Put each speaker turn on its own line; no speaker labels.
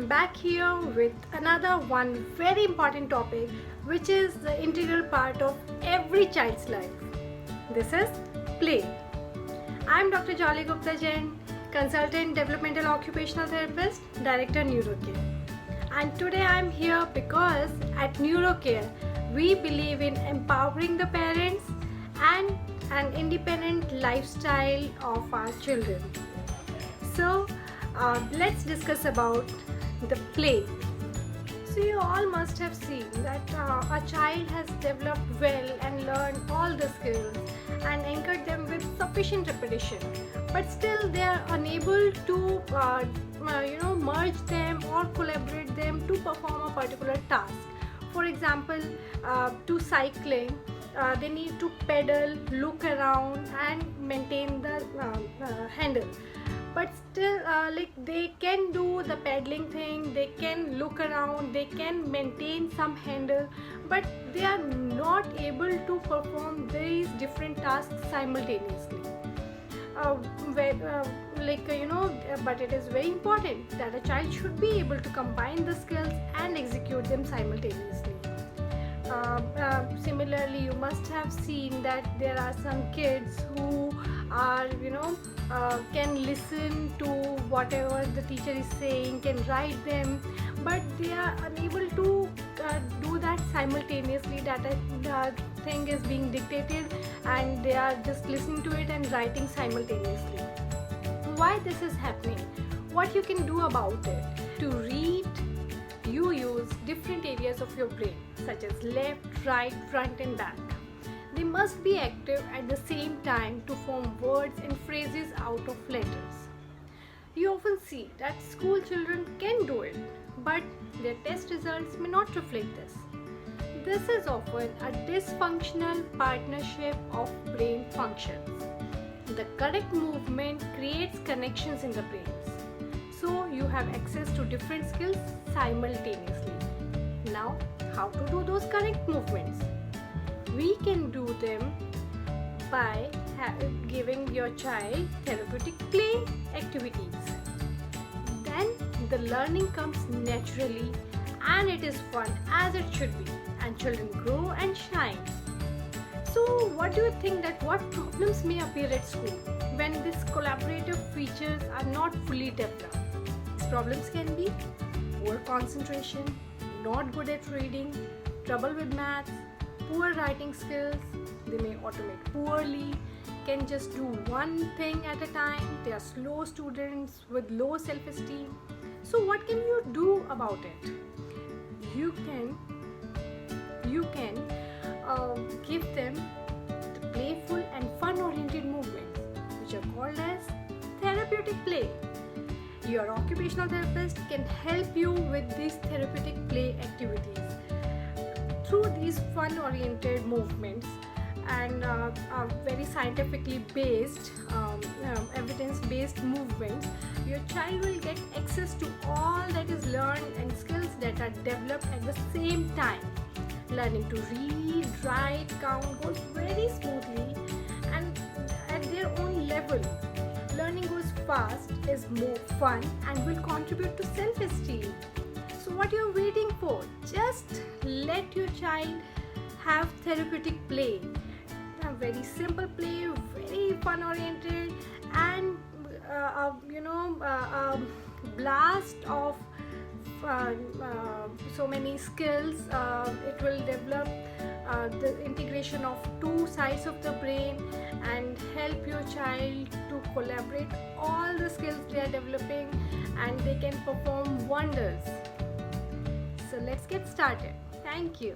back here with another one very important topic, which is the integral part of every child's life. This is play. I am Dr. Jolly Gupta Jain, consultant developmental occupational therapist, director Neurocare. And today I am here because at Neurocare we believe in empowering the parents and an independent lifestyle of our children. So let's discuss about the play. So you all must have seen that a child has developed well and learned all the skills and anchored them with sufficient repetition, but still they are unable to merge them or collaborate them to perform a particular task. For example, to cycling, they need to pedal, look around and maintain the handle, but still they can do the pedaling thing, they can look around, they can maintain some handle, but they are not able to perform these different tasks simultaneously. But it is very important that a child should be able to combine the skills and execute them simultaneously. Similarly, you must have seen that there are some kids who are can listen to whatever the teacher is saying, can write them, but they are unable to do that simultaneously. That the thing is being dictated and they are just listening to it and writing simultaneously. Why this is happening? What you can do about it? To read, you use different areas of your brain, such as left, right, front and back. They must be active at the same time to form words and phrases out of letters. You often see that school children can do it, but their test results may not reflect this. This is often a dysfunctional partnership of brain functions. The correct movement creates connections in the brains, so you have access to different skills simultaneously. Now, how to do those correct movements? We can do them by giving your child therapeutic play activities. Then the learning comes naturally and it is fun as it should be, and children grow and shine. So what do you think that what problems may appear at school when these collaborative features are not fully developed? These problems can be poor concentration, not good at reading, trouble with maths, poor writing skills, they may automate poorly, can just do one thing at a time, they are slow students with low self-esteem. So what can you do about it? You can give them the playful and fun-oriented movements, which are called as therapeutic play. Your occupational therapist can help you with these therapeutic play activities. Through these fun-oriented movements and very scientifically based, evidence-based movements, your child will get access to all that is learned and skills that are developed at the same time. Learning to read, write, count goes very smoothly and at their own level. Learning goes fast, is more fun and will contribute to self-esteem. So what you're waiting for? Just let your child have therapeutic play. A very simple play, very fun oriented, and a blast of so many skills. It will develop the integration of two sides of the brain and help your child to collaborate all the skills they are developing, and they can perform wonders. So let's get started. Thank you.